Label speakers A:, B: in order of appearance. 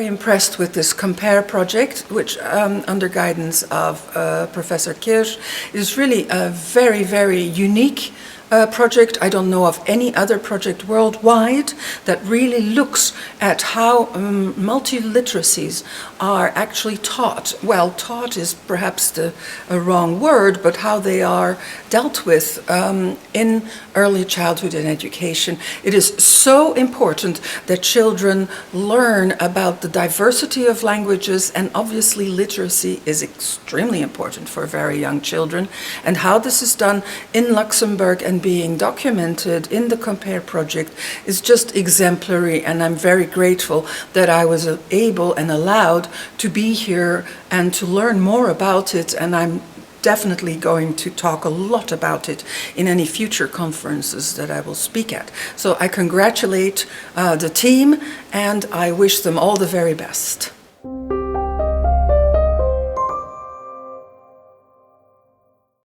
A: impressed with this COMPARE project, which under guidance of Professor Kirsch is really a very, very unique project. I don't know of any other project worldwide that really looks at how multiliteracies are actually taught. Well, taught is perhaps a wrong word, but how they are dealt with in early childhood and education. It is so important that children learn about the diversity of languages, and obviously literacy is extremely important for very young children. And how this is done in Luxembourg and being documented in the COMPARE project is just exemplary, and I'm very grateful that I was able and allowed to be here and to learn more about it, and I'm definitely going to talk a lot about it in any future conferences that I will speak at. So I congratulate the team, and I wish them all the very best.